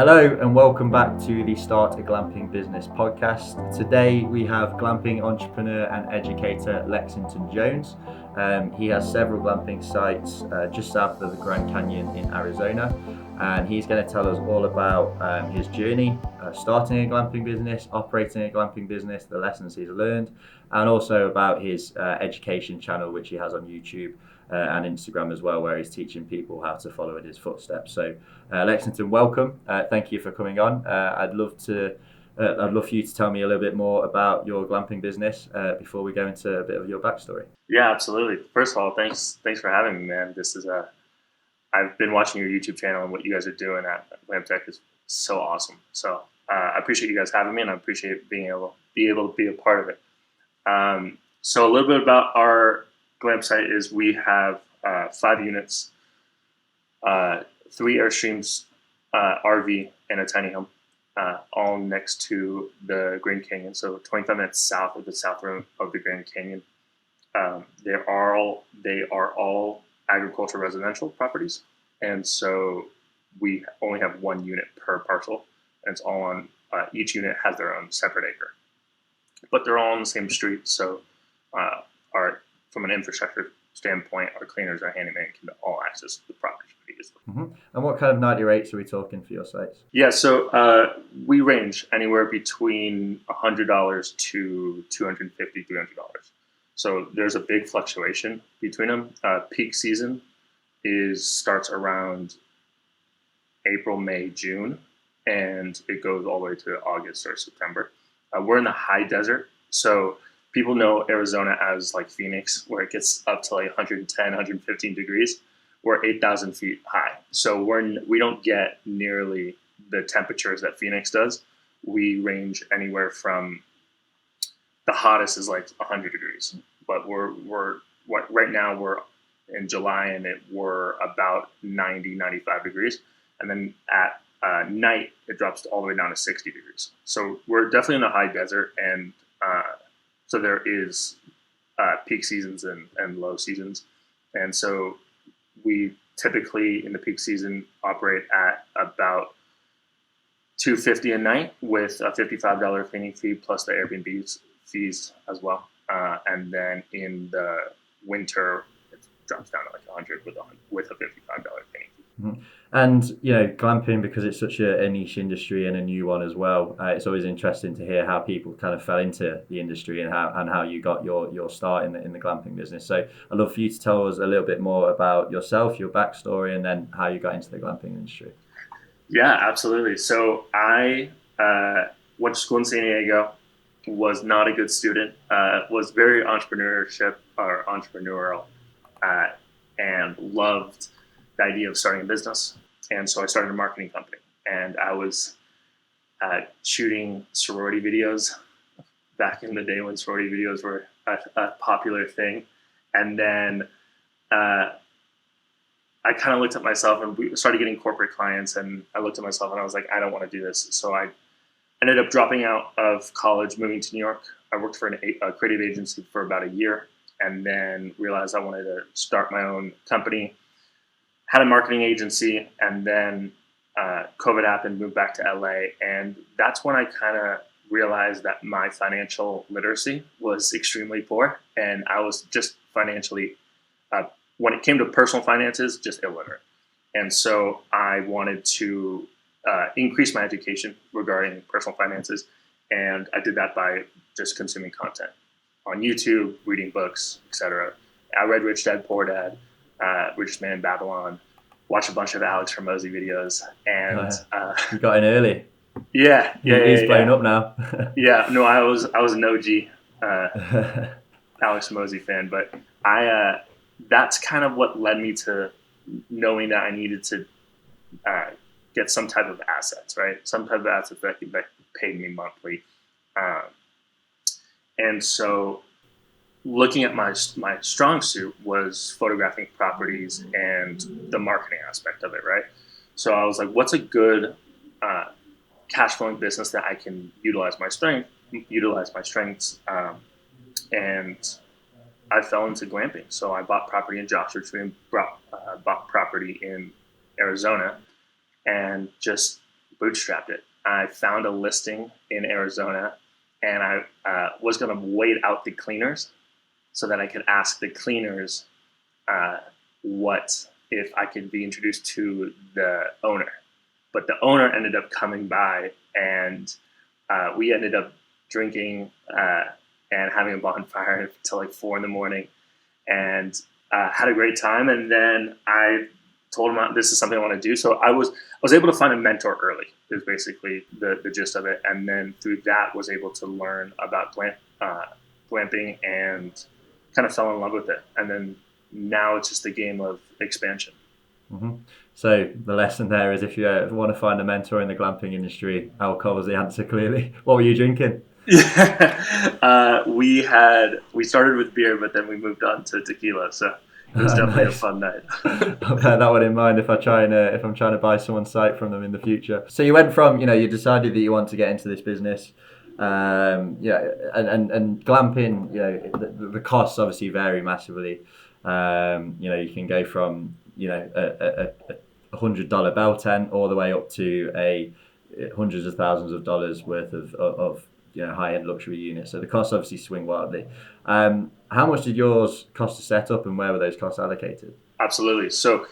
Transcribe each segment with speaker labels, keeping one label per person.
Speaker 1: Hello and welcome back to the Start a Glamping Business podcast. Today we have glamping entrepreneur and educator Lex Jones. He has several glamping sites just south of the Grand Canyon in Arizona, and he's going to tell us all about his journey, starting a glamping business, operating a glamping business, the lessons he's learned, and also about his education channel which he has on YouTube and Instagram as well, where he's teaching people how to follow in his footsteps. So Lexington, welcome. Thank you for coming on. I'd love for you to tell me a little bit more about your glamping business before we go into a bit of your backstory.
Speaker 2: Yeah, absolutely. First of all, thanks for having me, man. I've been watching your YouTube channel, and what you guys are doing at GlampTech is so awesome. So I appreciate you guys having me, and I appreciate being able to be a part of it. So a little bit about our glamp site is we have 5 units, 3 Airstreams, RV, and a tiny home, all next to the Grand Canyon. So 25 minutes south of the south rim of the Grand Canyon. They are all agricultural residential properties, and so we only have 1 unit per parcel, and it's all on. Each unit has their own separate acre, but they're all on the same street. So, from an infrastructure standpoint, our cleaners, our handyman can all access the property pretty easily.
Speaker 1: Mm-hmm. And what kind of nightly rates are we talking for your sites?
Speaker 2: Yeah, so we range anywhere between $100 to $250, $300. So there's a big fluctuation between them. Peak season starts around April, May, June, and it goes all the way to August or September. We're in the high desert, so people know Arizona as like Phoenix, where it gets up to like 110, 115 degrees. We're 8,000 feet high, so we don't get nearly the temperatures that Phoenix does. We range anywhere from the hottest is like 100 degrees, but right now we're in July and we're about 90, 95 degrees, and then at night it drops all the way down to 60 degrees. So we're definitely in the high desert, and so there is peak seasons and low seasons, and so we typically in the peak season operate at about $250 a night with a $55 cleaning fee plus the Airbnb fees as well. And then in the winter, it drops down to like 100 with a $55 cleaning fee.
Speaker 1: Mm-hmm. And glamping, because it's such a niche industry and a new one as well, it's always interesting to hear how people kind of fell into the industry and how you got your start in the glamping business. So I'd love for you to tell us a little bit more about yourself, your backstory, and then how you got into the glamping industry.
Speaker 2: Yeah, absolutely. So I went to school in San Diego, was not a good student, was very entrepreneurial, and loved the idea of starting a business. And so I started a marketing company, and I was shooting sorority videos back in the day when sorority videos were a popular thing. And then I kind of looked at myself, and we started getting corporate clients, and I looked at myself and I was like, I don't want to do this. So I ended up dropping out of college, moving to New York. I worked for a creative agency for about a year, and then realized I wanted to start my own company. Had a marketing agency, and then COVID happened, moved back to LA, and that's when I kind of realized that my financial literacy was extremely poor, and I was just financially, when it came to personal finances, just illiterate. And so I wanted to increase my education regarding personal finances, and I did that by just consuming content on YouTube, reading books, etc. I read Rich Dad Poor Dad, Richest Man in Babylon, watched a bunch of Alex Hormozy videos, and
Speaker 1: you got in early.
Speaker 2: Yeah,
Speaker 1: he's blown up now.
Speaker 2: Yeah, no, I was an OG Alex Hormozy fan, but that's kind of what led me to knowing that I needed to get some type of assets, right? Some type of assets that paid me monthly, and so looking at my strong suit was photographing properties and the marketing aspect of it, right? So I was like, what's a good cash flowing business that I can utilize my strengths, and I fell into glamping. So I bought property in Joshua Tree and bought property in Arizona, and just bootstrapped it. I found a listing in Arizona, and I was going to wait out the cleaners so that I could ask the cleaners what if I could be introduced to the owner. But the owner ended up coming by, and we ended up drinking and having a bonfire until like 4 a.m. and had a great time. And then I told him this is something I want to do. So I was able to find a mentor early, is basically the gist of it. And then through that was able to learn about glamping and kind of fell in love with it. And then now it's just a game of expansion.
Speaker 1: Mm-hmm. So the lesson there is if you want to find a mentor in the glamping industry, alcohol was the answer, clearly. What were you drinking?
Speaker 2: Yeah, we started with beer, but then we moved on to tequila. So it was definitely a fun night.
Speaker 1: I'll bear that one in mind if I'm trying to buy someone's site from them in the future. So you went from, you decided that you want to get into this business, and glamping, the costs obviously vary massively. You can go from a $100 bell tent all the way up to a hundreds of thousands of dollars worth of high-end luxury units. So the costs obviously swing wildly. How much did yours cost to set up, and where were those costs allocated?
Speaker 2: Absolutely. So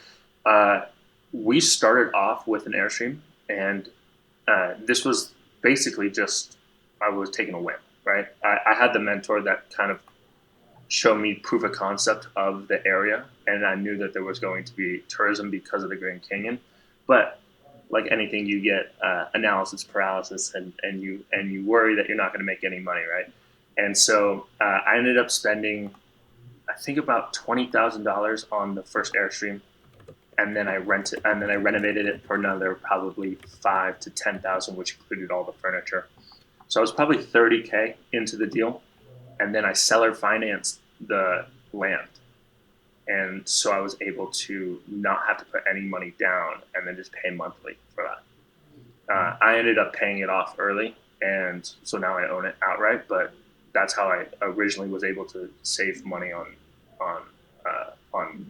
Speaker 2: we started off with an Airstream, and this was basically just I was taking a whim, right? I had the mentor that kind of showed me proof of concept of the area, and I knew that there was going to be tourism because of the Grand Canyon. But like anything, you get analysis paralysis, and you worry that you're not going to make any money, right? And so I ended up spending, I think, about $20,000 on the first Airstream, and then I renovated it for another probably 5 to 10,000, which included all the furniture. So I was probably $30K into the deal, and then I seller financed the land. And so I was able to not have to put any money down and then just pay monthly for that. I ended up paying it off early, and so now I own it outright. But that's how I originally was able to save money on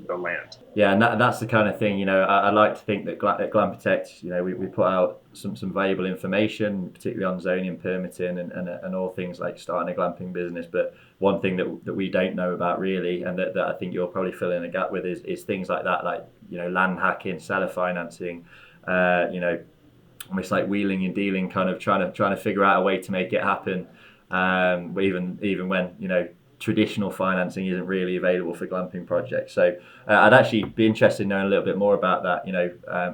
Speaker 2: the land.
Speaker 1: Yeah, and that's the kind of thing, I like to think that at Glam Protect, we put out some valuable information, particularly on zoning, permitting, and all things like starting a glamping business. But one thing that we don't know about really, and that I think you're probably filling a gap with, is things like that, like land hacking, seller financing, almost like wheeling and dealing, kind of trying to figure out a way to make it happen. But even when traditional financing isn't really available for glamping projects. So I'd actually be interested in knowing a little bit more about that.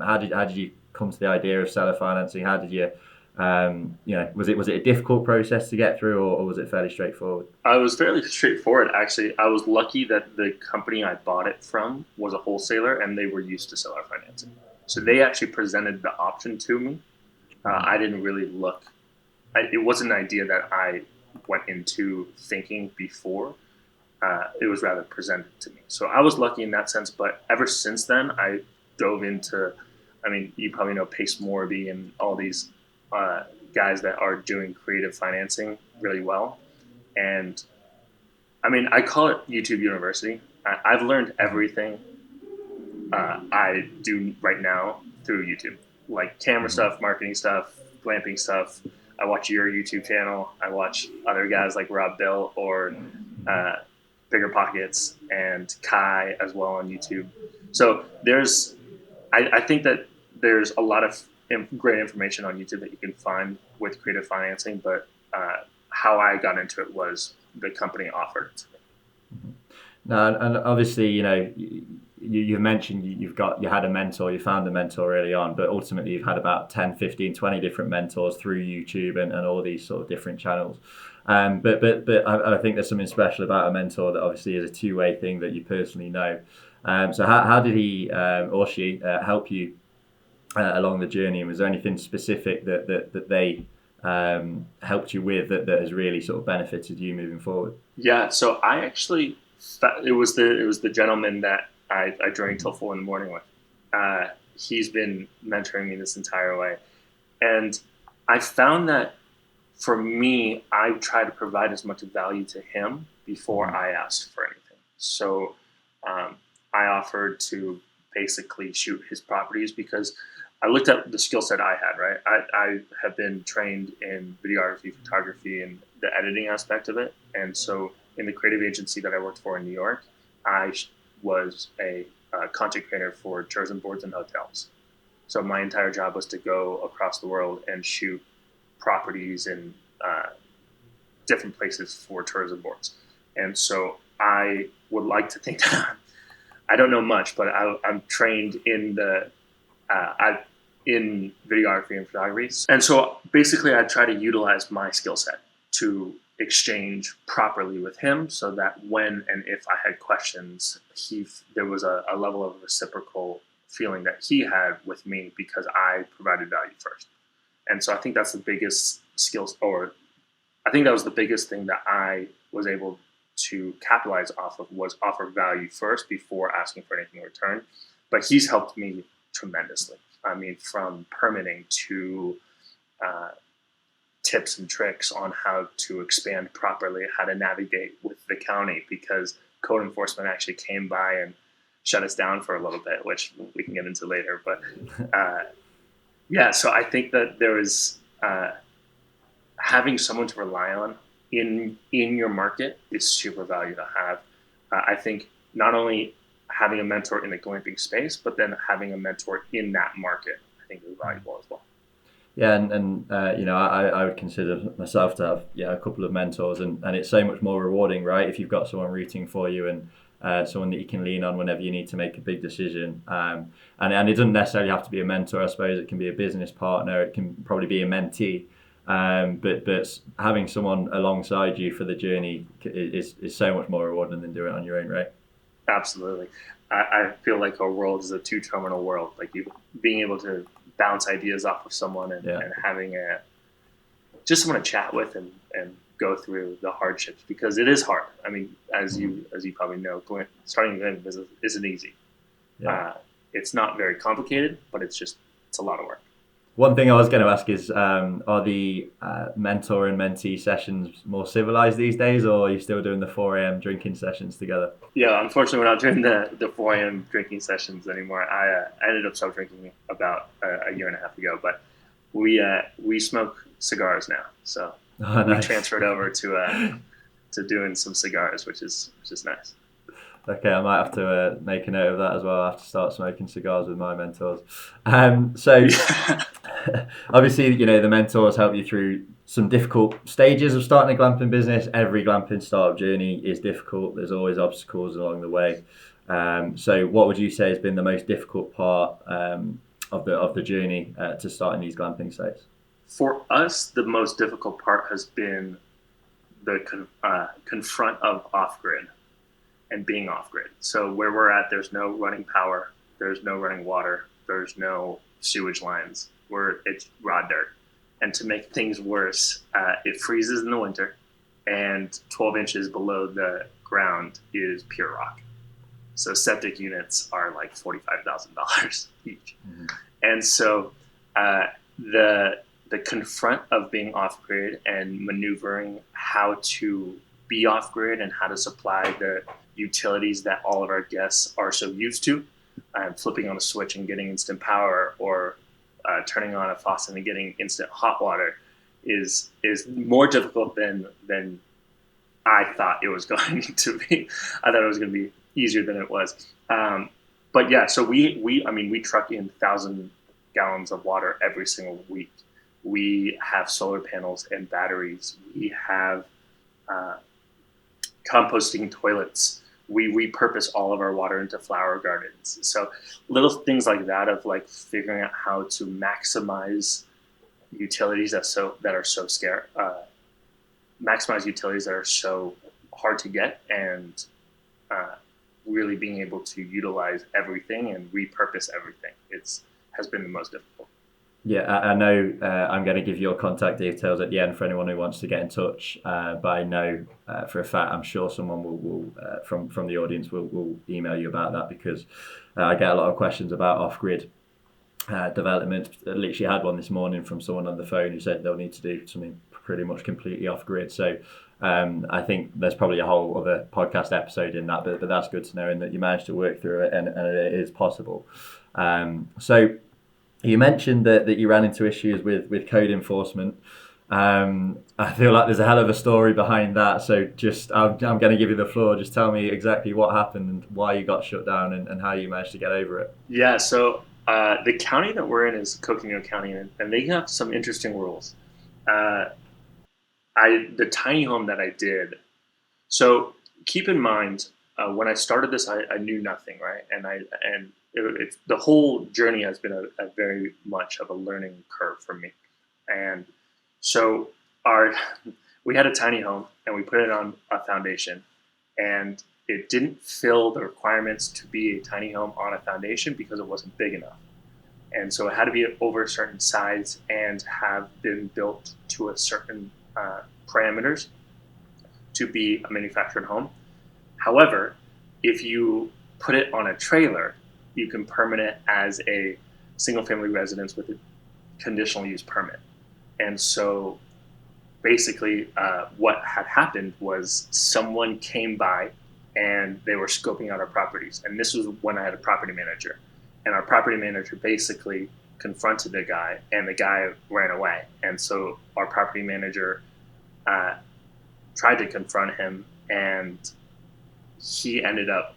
Speaker 1: How did you come to the idea of seller financing? How did you, was it a difficult process to get through, or was it fairly straightforward?
Speaker 2: I was fairly straightforward, actually. I was lucky that the company I bought it from was a wholesaler, and they were used to seller financing. So they actually presented the option to me. I didn't really look. It wasn't an idea that I went into thinking before. It was rather presented to me. So I was lucky in that sense. But ever since then, I dove into, you probably know Pace Morby and all these guys that are doing creative financing really well. And I call it YouTube University. I've learned everything I do right now through YouTube, like camera stuff, marketing stuff, glamping stuff. I watch your YouTube channel. I watch other guys like Rob Bill or Bigger Pockets and Kai as well on YouTube. So I think that there's a lot of great information on YouTube that you can find with creative financing, but how I got into it was the company offered it to me.
Speaker 1: No, and obviously, you mentioned you had a mentor, you found a mentor early on, but ultimately you've had about 10, 15, 20 different mentors through YouTube and all these sort of different channels. But I think there's something special about a mentor that obviously is a two-way thing that you personally know. So how did he or she help you along the journey? And was there anything specific that they helped you with that has really sort of benefited you moving forward?
Speaker 2: Yeah, so I actually it was the gentleman that I drank till 4 a.m. with. He's been mentoring me this entire way, and I found that for me, I try to provide as much value to him before I asked for anything. So I offered to basically shoot his properties because I looked at the skill set I had, right? I have been trained in videography, photography, and the editing aspect of it. And so in the creative agency that I worked for in New York, I was a content creator for tourism boards and hotels. So my entire job was to go across the world and shoot properties in different places for tourism boards. And so I would like to think that I don't know much, but I'm trained in in videography and photography. And so basically I try to utilize my skill set to exchange properly with him so that when and if I had questions, there was a level of reciprocal feeling that he had with me because I provided value first. And so I think that's the biggest skills, or I think that was the biggest thing that I was able to capitalize off of, was offer value first before asking for anything in return. But he's helped me tremendously. I mean, from permitting to tips and tricks on how to expand properly, how to navigate with the county, because code enforcement actually came by and shut us down for a little bit, which we can get into later. But yeah, so I think that there is having someone to rely on in your market is super valuable to have. I think not only having a mentor in the glamping space, but then having a mentor in that market, I think is valuable as well.
Speaker 1: Yeah, and you know, I would consider myself to have a couple of mentors, and it's so much more rewarding, right? If you've got someone rooting for you and someone that you can lean on whenever you need to make a big decision. And it doesn't necessarily have to be a mentor, I suppose. It can be a business partner. It can probably be a mentee. But having someone alongside you for the journey is so much more rewarding than doing it on your own, right?
Speaker 2: Absolutely. I feel like our world is a two-terminal world. Like being able to bounce ideas off of someone and having just someone to chat with and go through the hardships, because it is hard. I mean, as you probably know, starting a business isn't easy. Yeah. It's not very complicated, but it's a lot of work.
Speaker 1: One thing I was going to ask is, are the mentor and mentee sessions more civilized these days, or are you still doing the 4 a.m. drinking sessions together?
Speaker 2: Yeah, unfortunately, we're not doing the 4 a.m. drinking sessions anymore. I ended up stop drinking about a year and a half ago, but we smoke cigars now, so nice. We transferred over to doing some cigars, which is nice.
Speaker 1: Okay, I might have to make a note of that as well. I have to start smoking cigars with my mentors. So obviously, you know, the mentors help you through some difficult stages of starting a glamping business. Every glamping startup journey is difficult. There's always obstacles along the way. So what would you say has been the most difficult part of the journey to starting these glamping sites?
Speaker 2: For us, the most difficult part has been the confront of off-grid and being off-grid. So where we're at, there's no running power, there's no running water, there's no sewage lines. It's raw dirt. And to make things worse, it freezes in the winter, and 12 inches below the ground is pure rock. So septic units are like $45,000 each. Mm-hmm. And so the confront of being off-grid and maneuvering how to be off-grid and how to supply the utilities that all of our guests are so used to, flipping on a switch and getting instant power, or turning on a faucet and getting instant hot water, is more difficult than I thought it was going to be. I thought it was going to be easier than it was. But yeah, so we truck in 1,000 gallons of water every single week. We have solar panels and batteries. We have composting toilets. We repurpose all of our water into flower gardens. So little things like that, of like figuring out how to maximize utilities that are so scarce, maximize utilities that are so hard to get, and really being able to utilize everything and repurpose everything. Has been the most difficult.
Speaker 1: Yeah, I know I'm going to give your contact details at the end for anyone who wants to get in touch. But I know for a fact, I'm sure someone will from the audience will email you about that, because I get a lot of questions about off-grid development. I literally had one this morning from someone on the phone who said they'll need to do something pretty much completely off-grid. So I think there's probably a whole other podcast episode in that, but that's good to know, and that you managed to work through it, and it is possible. So You mentioned that you ran into issues with code enforcement. I feel like there's a hell of a story behind that. So I'm going to give you the floor. Just tell me exactly what happened and why you got shut down and how you managed to get over it.
Speaker 2: Yeah, so the county that we're in is Coconino County, and they have some interesting rules. Uh, the tiny home that I did. So keep in mind, when I started this, I knew nothing, right? It's the whole journey has been a very much of a learning curve for me. And so our we had a tiny home and we put it on a foundation, and it didn't fill the requirements to be a tiny home on a foundation because it wasn't big enough. And so it had to be over a certain size and have been built to a certain parameters to be a manufactured home. However, if you put it on a trailer, you can permit it as a single family residence with a conditional use permit. And so basically, what had happened was someone came by and they were scoping out our properties. And this was when I had a property manager. And our property manager basically confronted the guy, and the guy ran away. And so our property manager tried to confront him, and he ended up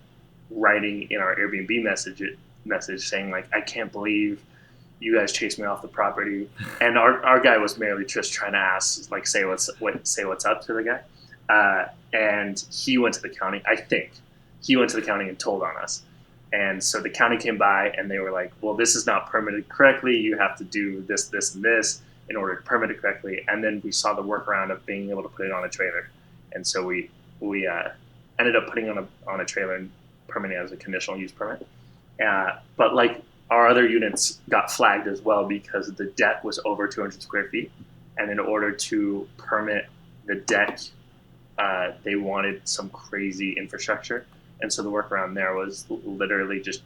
Speaker 2: writing in our Airbnb message saying, like, I can't believe you guys chased me off the property. And our guy was merely just trying to ask, like, say what's up to the guy. And he went to the county. I think he went to the county and told on us. And so the county came by and they were like, well, this is not permitted correctly. You have to do this, this, and this in order to permit it correctly. And then we saw the workaround of being able to put it on a trailer. And so we ended up putting on a trailer and permitting it as a conditional use permit. But like our other units got flagged as well because the deck was over 200 square feet. And in order to permit the deck, they wanted some crazy infrastructure. And so the workaround there was literally just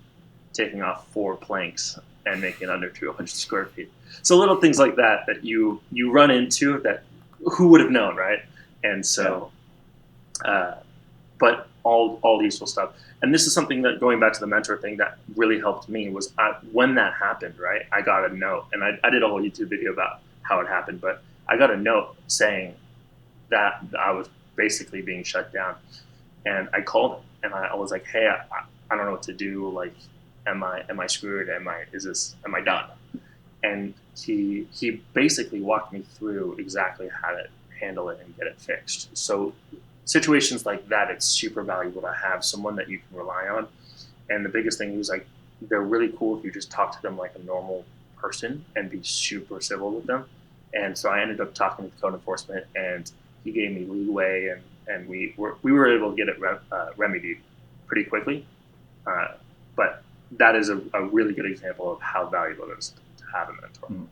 Speaker 2: taking off 4 planks and making it under 200 square feet. So little things like that you run into that who would have known, right? And so, but all useful stuff. And this is something that, going back to the mentor thing, that really helped me was when that happened, right? I got a note, and I did a whole YouTube video about how it happened, but I got a note saying that I was basically being shut down. And I called him and I was like, hey, I don't know what to do. Like, am I screwed? Am I done? And he basically walked me through exactly how to handle it and get it fixed. So situations like that, it's super valuable to have someone that you can rely on. And the biggest thing was, like, they're really cool if you just talk to them like a normal person and be super civil with them. And so I ended up talking with code enforcement, and he gave me leeway, and we were able to get it remedied pretty quickly. But that is a really good example of how valuable it is to have a mentor.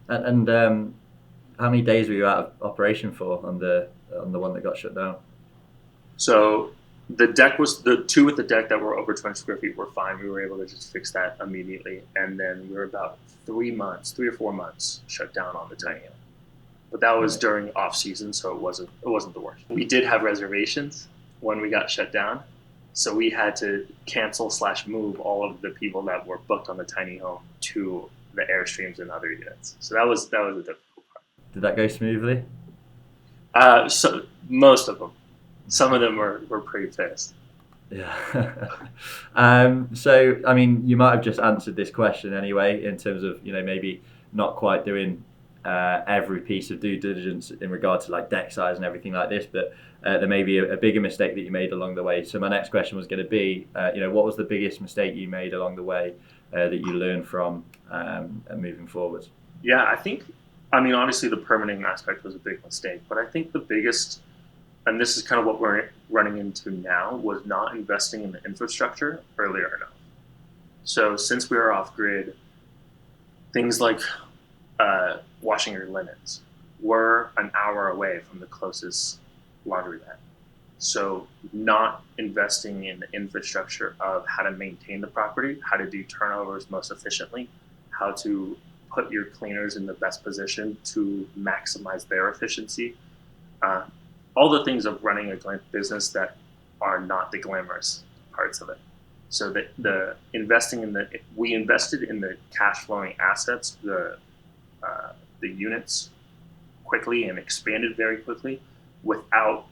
Speaker 1: And how many days were you out of operation for on the one that got shut down?
Speaker 2: So the two with the deck that were over 20 square feet were fine. We were able to just fix that immediately, and then we were about 3 or 4 months shut down on the tiny home. But that was during off season, so it wasn't the worst. We did have reservations when we got shut down, so we had to cancel/move all of the people that were booked on the tiny home to the Airstreams and other units. So that was a difficult part.
Speaker 1: Did that go smoothly?
Speaker 2: So most of them. Some of them were pretty pissed.
Speaker 1: Yeah. So, I mean, you might have just answered this question anyway, in terms of, maybe not quite doing every piece of due diligence in regard to like deck size and everything like this, but there may be a bigger mistake that you made along the way. So my next question was going to be, what was the biggest mistake you made along the way that you learned from and moving forward?
Speaker 2: Yeah, obviously the permitting aspect was a big mistake, but I think the biggest, and this is kind of what we're running into now, was not investing in the infrastructure earlier enough. So since we were off grid, things like washing your linens were an hour away from the closest laundromat. So not investing in the infrastructure of how to maintain the property, how to do turnovers most efficiently, how to put your cleaners in the best position to maximize their efficiency. All the things of running a business that are not the glamorous parts of it. So that we invested in the cash flowing assets, the units quickly and expanded very quickly without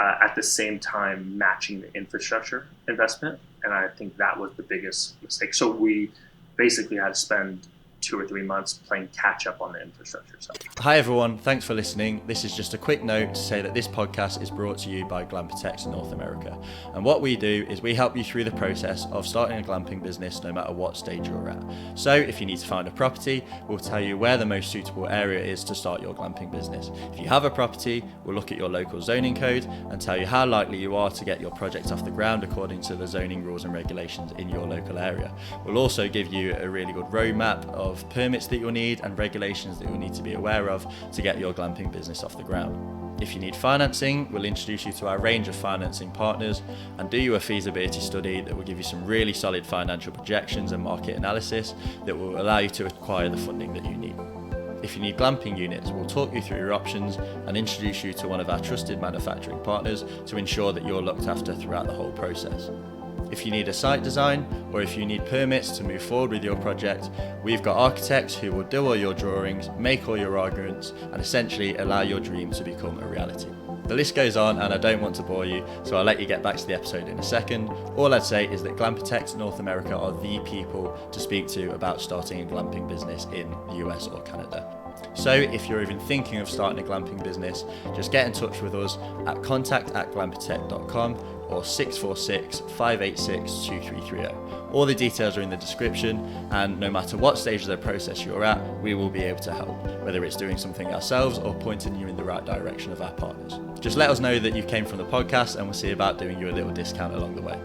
Speaker 2: at the same time matching the infrastructure investment. And I think that was the biggest mistake. So we basically had to spend 2 or 3 months playing catch up on the infrastructure side.
Speaker 1: Hi everyone, thanks for listening. This is just a quick note to say that this podcast is brought to you by Glamping North America. And what we do is we help you through the process of starting a glamping business no matter what stage you're at. So if you need to find a property, we'll tell you where the most suitable area is to start your glamping business. If you have a property, we'll look at your local zoning code and tell you how likely you are to get your project off the ground according to the zoning rules and regulations in your local area. We'll also give you a really good roadmap of permits that you'll need and regulations that you'll need to be aware of to get your glamping business off the ground. If you need financing, we'll introduce you to our range of financing partners and do you a feasibility study that will give you some really solid financial projections and market analysis that will allow you to acquire the funding that you need. If you need glamping units, we'll talk you through your options and introduce you to one of our trusted manufacturing partners to ensure that you're looked after throughout the whole process. If you need a site design or if you need permits to move forward with your project, we've got architects who will do all your drawings, make all your arguments, and essentially allow your dream to become a reality. The list goes on and I don't want to bore you, so I'll let you get back to the episode in a second. All I'd say is that Glamping North America are the people to speak to about starting a glamping business in the US or Canada. So if you're even thinking of starting a glamping business, just get in touch with us at contact@glamptech.com or 646-586-2330. All the details are in the description, and no matter what stage of the process you're at, we will be able to help, whether it's doing something ourselves or pointing you in the right direction of our partners. Just let us know that you came from the podcast and we'll see about doing you a little discount along the way.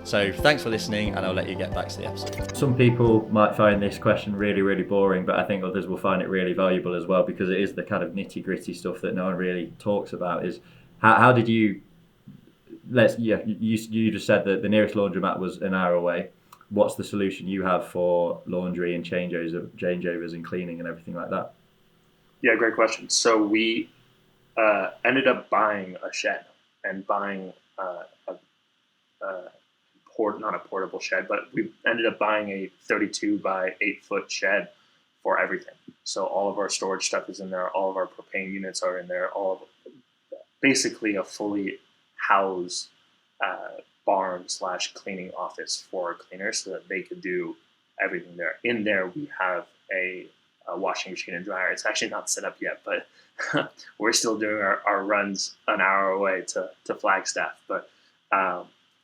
Speaker 1: So thanks for listening, and I'll let you get back to the episode. Some people might find this question really, really boring, but I think others will find it really valuable as well, because it is the kind of nitty gritty stuff that no one really talks about. Is how did you, you just said that the nearest laundromat was an hour away. What's the solution you have for laundry and changeovers and cleaning and everything like that?
Speaker 2: Yeah, great question. So we ended up buying a shed and buying not a portable shed, but we ended up buying a 32 by 8 foot shed for everything. So all of our storage stuff is in there. All of our propane units are in there. Basically a fully housed barn / cleaning office for our cleaners so that they could do everything there. In there, we have a washing machine and dryer. It's actually not set up yet, but we're still doing our runs an hour away to Flagstaff. But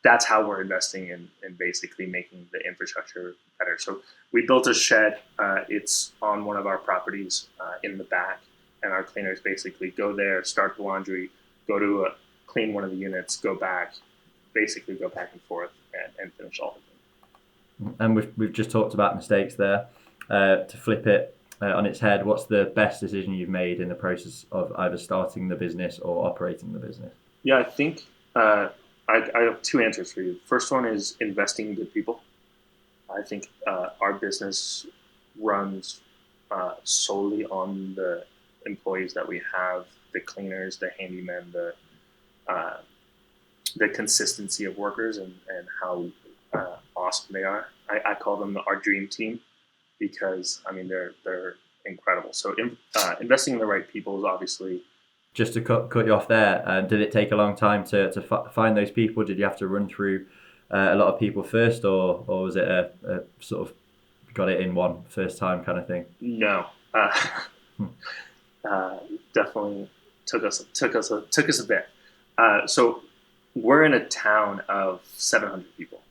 Speaker 2: that's how we're investing in basically making the infrastructure better. So we built a shed. It's on one of our properties in the back, and our cleaners basically go there, start the laundry, go to clean one of the units, go back, basically go back and forth and finish all of them.
Speaker 1: And we've just talked about mistakes there. To flip it on its head, what's the best decision you've made in the process of either starting the business or operating the business?
Speaker 2: Yeah, I think I have two answers for you. First one is investing in good people. I think our business runs solely on the employees that we have, the cleaners, the handymen, the consistency of workers and how awesome they are. I call them our dream team because, I mean, they're incredible. So investing in the right people is obviously...
Speaker 1: Just to cut you off there, did it take a long time to find those people? Did you have to run through a lot of people first, or was it a sort of got it in one first time kind of thing?
Speaker 2: No, definitely took us a bit. So we're in a town of 700 people,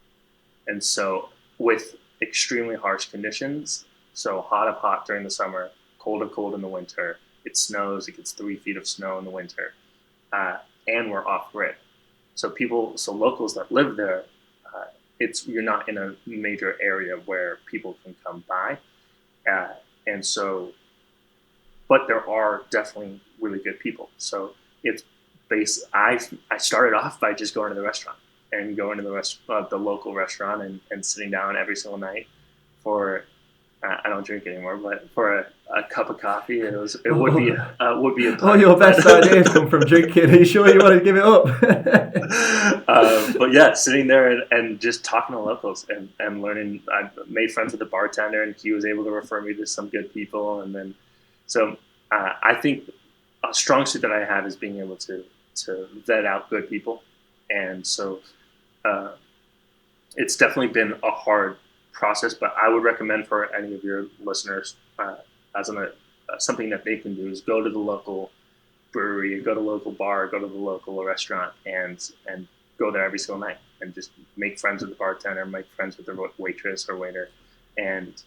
Speaker 2: and so with extremely harsh conditions. So hot during the summer, cold in the winter. It snows. It gets 3 feet of snow in the winter, and we're off grid. So locals that live there, you're not in a major area where people can come by, and so. But there are definitely really good people. So it's I started off by just going to the restaurant and going to the local restaurant and sitting down every single night for I don't drink anymore, but for a cup of coffee, it would be a
Speaker 1: All
Speaker 2: pint.
Speaker 1: your best ideas come from drinking. Are you sure you want to give it up?
Speaker 2: But yeah, sitting there and just talking to locals and learning. I made friends with the bartender, and he was able to refer me to some good people. And then, so I think a strong suit that I have is being able to vet out good people. And so uh, it's definitely been a hard process, but I would recommend for any of your listeners as something that they can do is go to the local brewery, go to the local bar, go to the local restaurant, and go there every single night and just make friends with the bartender, make friends with the waitress or waiter, and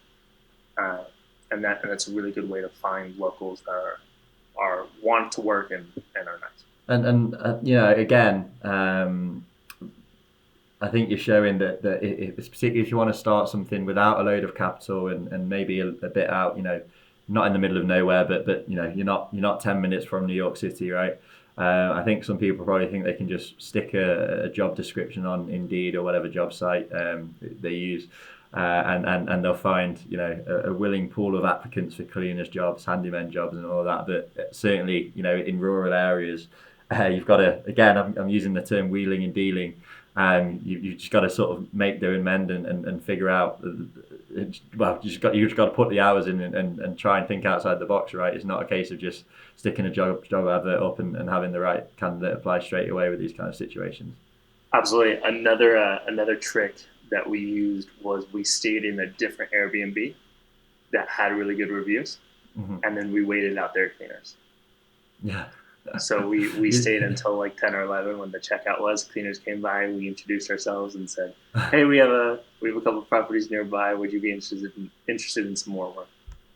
Speaker 2: uh, that's a really good way to find locals that are want to work and are nice.
Speaker 1: And you know, again, I think you're showing that it's particularly if you want to start something without a load of capital and maybe a bit out, you know, not in the middle of nowhere, but you know, you're not 10 minutes from New York City, right? I think some people probably think they can just stick a job description on Indeed or whatever job site they use, and they'll find, you know, a willing pool of applicants for cleaners jobs, handyman jobs, and all that. But certainly, you know, in rural areas, you've got to, again, I'm using the term wheeling and dealing. You've just got to sort of make do and mend and figure out. Well, you just got to put the hours in and try and think outside the box, right? It's not a case of just sticking a job advert up and having the right candidate apply straight away with these kind of situations.
Speaker 2: Absolutely. Another trick that we used was we stayed in a different Airbnb that had really good reviews, and then we waited out their cleaners.
Speaker 1: Yeah.
Speaker 2: So we stayed until like 10 or 11 when the checkout was. Cleaners came by, we introduced ourselves and said, "Hey, we have a couple of properties nearby. Would you be interested in some more work?"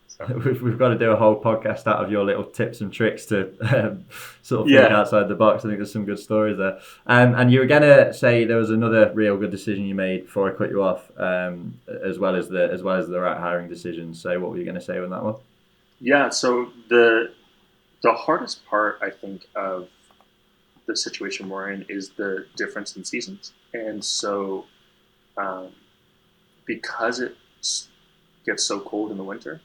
Speaker 2: So
Speaker 1: We've got to do a whole podcast out of your little tips and tricks to sort of think
Speaker 2: yeah,
Speaker 1: outside the box. I think there's some good stories there. And you were going to say there was another real good decision you made before I cut you off, as well as the right hiring decision. So what were you going to say on that one?
Speaker 2: yeah. So the hardest part I think of the situation we're in is the difference in seasons, and so um, because it gets so cold in the winter,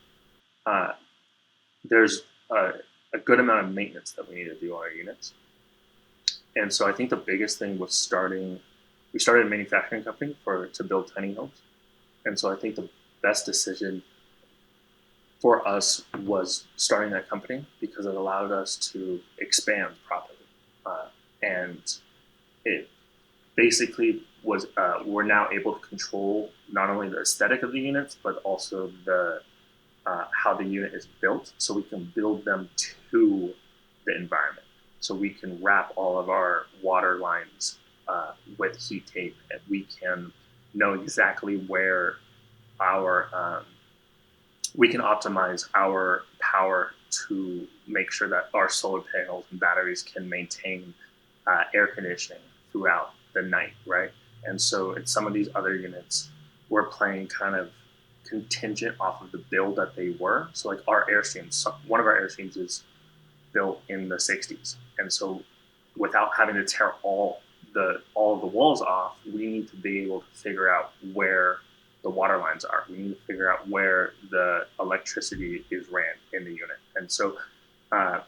Speaker 2: uh, there's a good amount of maintenance that we need to do on our units. And so I think the biggest thing was we started a manufacturing company to build tiny homes. And so I think the best decision for us was starting that company because it allowed us to expand properly. And it basically was, we're now able to control not only the aesthetic of the units, but also how the unit is built, so we can build them to the environment. So we can wrap all of our water lines with heat tape, and we can know exactly where we can optimize our power to make sure that our solar panels and batteries can maintain air conditioning throughout the night, right? And so in some of these other units, we're playing kind of contingent off of the build that they were. So like our Airstreams, one of our Airstreams is built in the 60s, and so without having to tear all of the walls off, we need to be able to figure out where the water lines are. We need to figure out where the electricity is ran in the unit, and so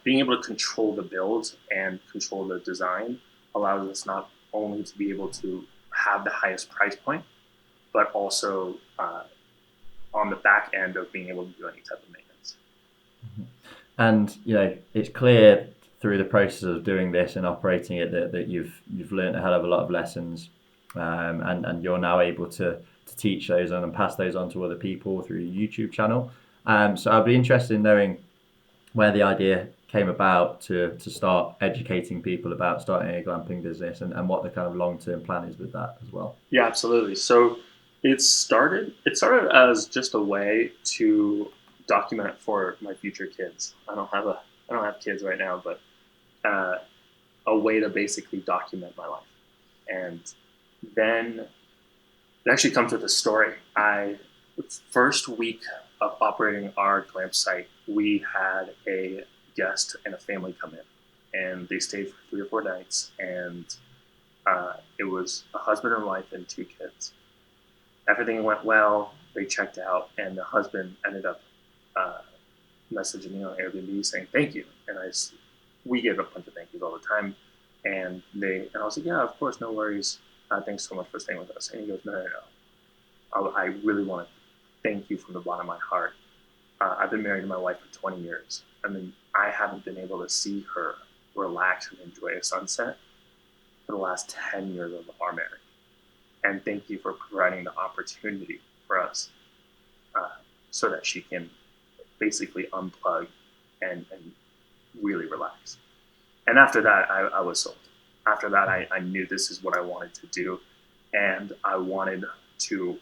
Speaker 2: being able to control the builds and control the design allows us not only to be able to have the highest price point, but also on the back end of being able to do any type of maintenance.
Speaker 1: And you know, it's clear through the process of doing this and operating it that you've learned a hell of a lot of lessons, and you're now able to teach those on and pass those on to other people through your YouTube channel. So I'd be interested in knowing where the idea came about to start educating people about starting a glamping business, and what the kind of long-term plan is with that as well.
Speaker 2: Yeah, absolutely. So it started as just a way to document for my future kids. I don't have kids right now, but uh, a way to basically document my life. And then it actually comes with a story. First week of operating our glamp site, we had a guest and a family come in, and they stayed for 3 or 4 nights, and it was a husband and wife and 2 kids. Everything went well. they checked out, and the husband ended up messaging me on Airbnb saying thank you, and we get a bunch of thank yous all the time, and I was like, yeah, of course, no worries, thanks so much for staying with us. And he goes, no, I really want to thank you from the bottom of my heart. I've been married to my wife for 20 years. I mean, I haven't been able to see her relax and enjoy a sunset for the last 10 years of our marriage. And thank you for providing the opportunity for us so that she can basically unplug and really relax. And after that, I was sold. After that, I knew this is what I wanted to do. And I wanted to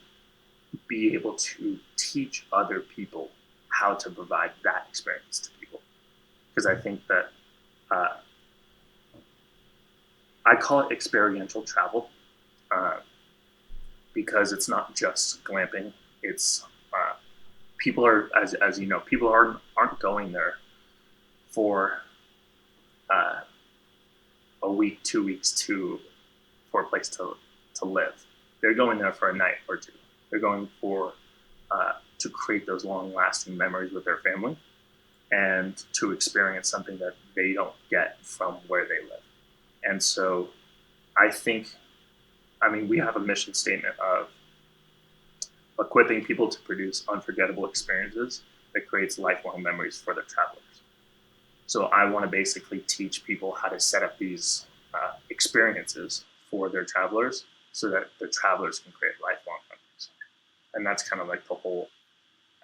Speaker 2: be able to teach other people how to provide that experience to people. Because I think that I call it experiential travel because it's not just glamping. It's people are, as you know, people aren't going there for a week, 2 weeks for a place to live. They're going there for a night or two. They're going for to create those long-lasting memories with their family and to experience something that they don't get from where they live. And so I think, we have a mission statement of equipping people to produce unforgettable experiences that creates lifelong memories for their travelers. So I want to basically teach people how to set up these experiences for their travelers so that the travelers can create lifelong memories. And that's kind of like the whole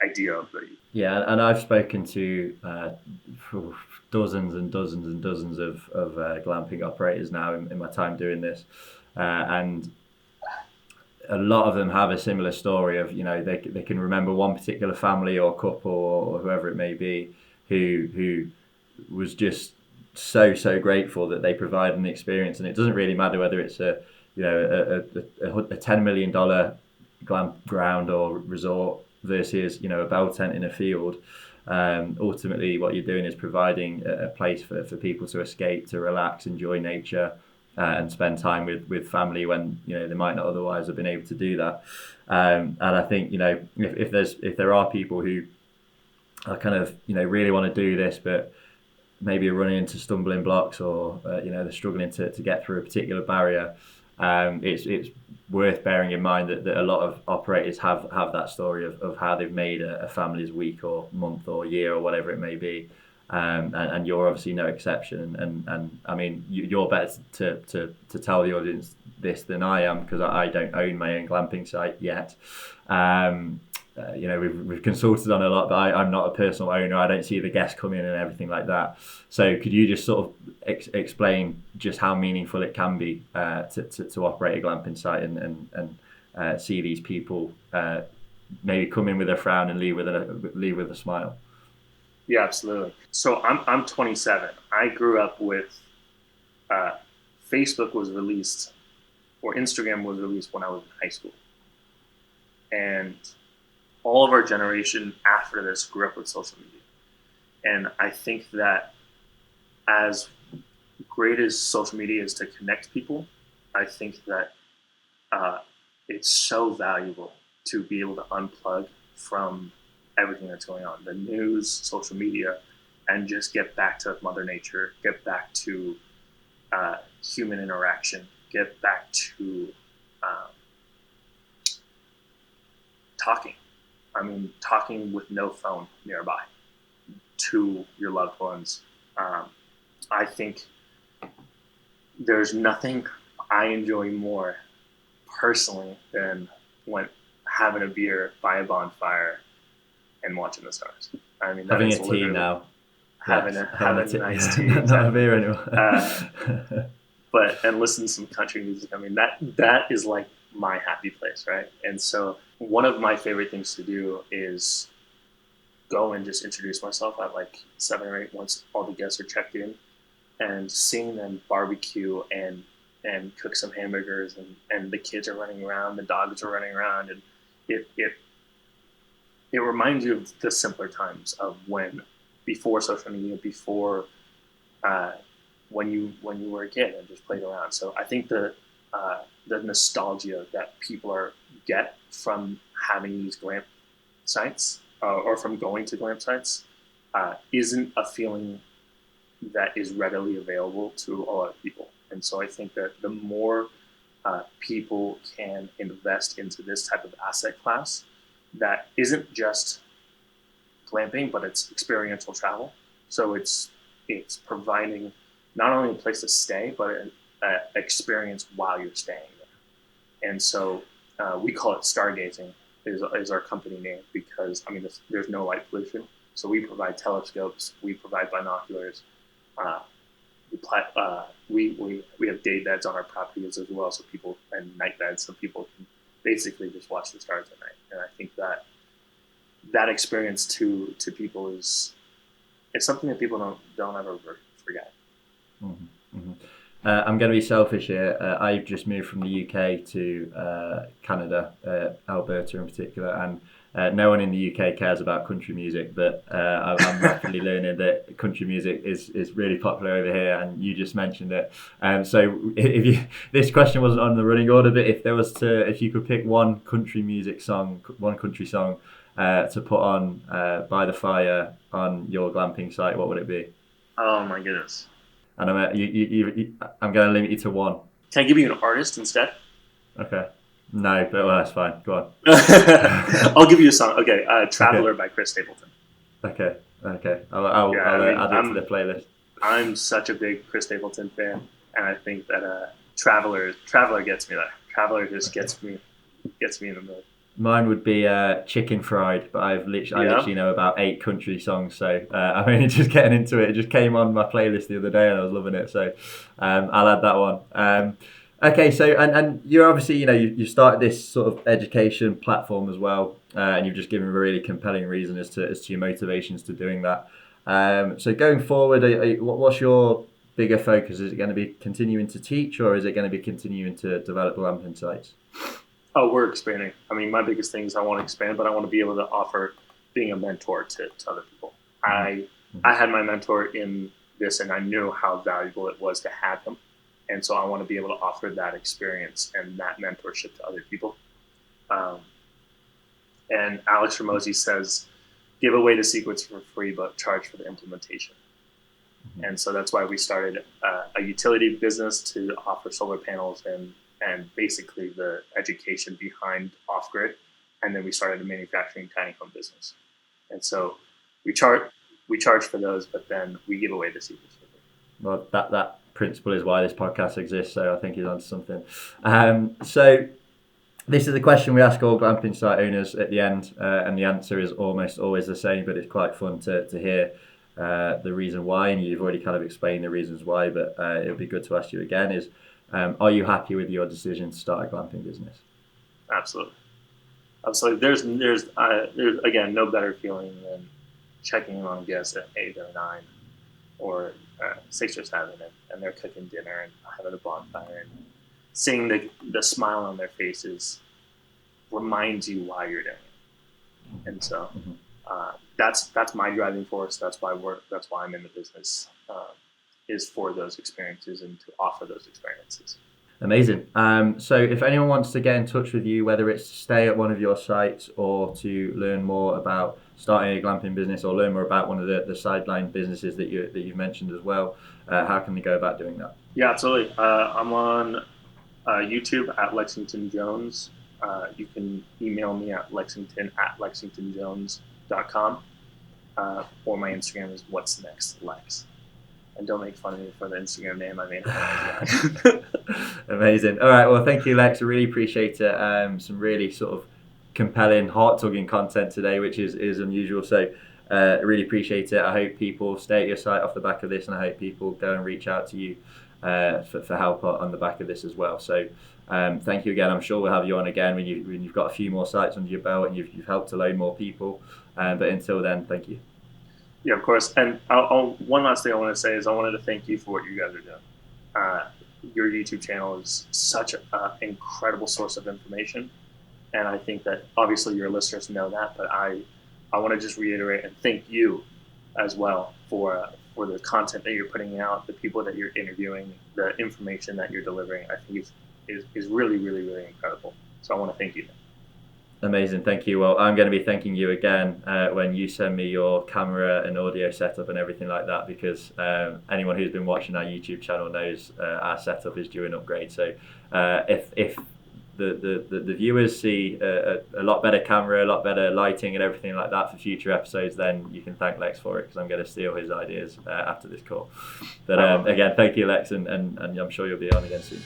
Speaker 2: idea of the...
Speaker 1: Yeah, and I've spoken to dozens and dozens and dozens of glamping operators now in my time doing this, and a lot of them have a similar story of, they can remember one particular family or couple or whoever it may be who was just so grateful that they provide an experience. And it doesn't really matter whether it's a $10 million glamp ground or resort versus a bell tent in a field. Ultimately what you're doing is providing a place for people to escape, to relax, enjoy nature, and spend time with family when they might not otherwise have been able to do that. And I think if there are people who are kind of really want to do this but maybe are running into stumbling blocks or they're struggling to get through a particular barrier, it's worth bearing in mind that a lot of operators have that story of how they've made a family's week or month or year or whatever it may be. And you're obviously no exception. And you're better to tell the audience this than I am, because I don't own my own glamping site yet. We've consulted on a lot, but I'm not a personal owner. I don't see the guests come in and everything like that. So could you just sort of explain just how meaningful it can be to operate a glamping site and see these people maybe come in with a frown and leave with a smile?
Speaker 2: Yeah, absolutely. So I'm 27. I grew up with Facebook was released, or Instagram was released when I was in high school, and all of our generation after this grew up with social media. And I think that as great as social media is to connect people, I think that it's so valuable to be able to unplug from everything that's going on, the news, social media, and just get back to Mother Nature, get back to human interaction, get back to talking. Talking with no phone nearby to your loved ones. I think there's nothing I enjoy more personally than when having a beer by a bonfire and watching the stars.
Speaker 1: Having a tea now.
Speaker 2: Having a nice tea.
Speaker 1: Not a beer anymore.
Speaker 2: And listen to some country music. That is like my happy place, right? And so one of my favorite things to do is go and just introduce myself at like 7 or 8 once all the guests are checked in, and seeing them barbecue and cook some hamburgers, and the kids are running around, the dogs are running around, and it reminds you of the simpler times of when, before social media, before when you were a kid and just played around. So I think the nostalgia that people get from having these glamp sites or from going to glamp sites isn't a feeling that is readily available to a lot of people. And so I think that the more people can invest into this type of asset class that isn't just glamping, but it's experiential travel. So it's providing not only a place to stay, but an experience while you're staying there. And so we call it stargazing is our company name because, I mean, there's no light pollution. So we provide telescopes, we provide binoculars, we have day beds on our properties as well, so people, and night beds, so people can basically just watch the stars at night. And I think that experience to people is something that people don't ever forget.
Speaker 1: Mm-hmm. Mm-hmm. I'm going to be selfish here. I've just moved from the UK to Canada, Alberta in particular, and no one in the UK cares about country music, but I'm rapidly learning that country music is really popular over here, and you just mentioned it. So this question wasn't on the running order, but if you could pick one country song to put on by the fire on your glamping site, what would it be?
Speaker 2: Oh my goodness.
Speaker 1: And I'm going to limit you to one.
Speaker 2: Can I give you an artist instead?
Speaker 1: Okay. No, but well, that's fine. Go on.
Speaker 2: I'll give you a song. Okay, Traveler by Chris Stapleton.
Speaker 1: Okay. I'll add it to the playlist.
Speaker 2: I'm such a big Chris Stapleton fan, and I think that Traveler gets me there. Traveler just gets me in the mood.
Speaker 1: Mine would be Chicken Fried, but I literally know about 8 country songs, so I'm only just getting into it. It just came on my playlist the other day, and I was loving it, so I'll add that one. Okay, so and you're obviously, you started this sort of education platform as well, and you've just given a really compelling reason as to your motivations to doing that. So going forward, what's your bigger focus? Is it going to be continuing to teach, or is it going to be continuing to develop glamping sites?
Speaker 2: Oh, we're expanding. I mean, my biggest thing is I want to expand, but I want to be able to offer being a mentor to other people. I had my mentor in this, and I knew how valuable it was to have him. And so I want to be able to offer that experience and that mentorship to other people. And Alex Ramosi says, give away the secrets for free, but charge for the implementation. Mm-hmm. And so that's why we started a utility business to offer solar panels and basically the education behind off-grid. And then we started a manufacturing tiny home business. And so we charge for those, but then we give away the secrets for free.
Speaker 1: Well, that principle is why this podcast exists, so I think he's onto something. So this is a question we ask all glamping site owners at the end, and the answer is almost always the same, but it's quite fun to hear the reason why, and you've already kind of explained the reasons why, but it would be good to ask you again is, are you happy with your decision to start a glamping business?
Speaker 2: Absolutely. There's again no better feeling than checking in on guests at 8 or 9 or 6 or 7, and they're cooking dinner and having a bonfire, and seeing the smile on their faces reminds you why you're doing it. And so that's my driving force. That's why I'm in the business. Is for those experiences and to offer those experiences.
Speaker 1: Amazing. So if anyone wants to get in touch with you, whether it's to stay at one of your sites or to learn more about starting a glamping business or learn more about one of the sideline businesses that you've mentioned as well, how can they go about doing that?
Speaker 2: Yeah, absolutely. I'm on YouTube at Lexington Jones. You can email me at lexington@lexingtonjones.com, or my Instagram is what's next Lex. And don't make fun of me for the Instagram name. I mean,
Speaker 1: amazing. All right. Well, thank you, Lex. I really appreciate it. Some really sort of compelling, heart-tugging content today, which is unusual. So I really appreciate it. I hope people stay at your site off the back of this, and I hope people go and reach out to you for help on the back of this as well. So thank you again. I'm sure we'll have you on again when you've got a few more sites under your belt and you've helped to load more people. But until then, thank you.
Speaker 2: Yeah, of course. And one last thing I want to say is I wanted to thank you for what you guys are doing. Your YouTube channel is such an incredible source of information. And I think that obviously your listeners know that, but I want to just reiterate and thank you as well for the content that you're putting out, the people that you're interviewing, the information that you're delivering. I think is really, really, really incredible. So I want to thank you.
Speaker 1: Amazing, thank you. Well, I'm going to be thanking you again when you send me your camera and audio setup and everything like that, because anyone who's been watching our YouTube channel knows our setup is due an upgrade. So if the viewers see a lot better camera, a lot better lighting and everything like that for future episodes, then you can thank Lex for it, because I'm going to steal his ideas after this call. But again, thank you, Lex, and I'm sure you'll be on again soon.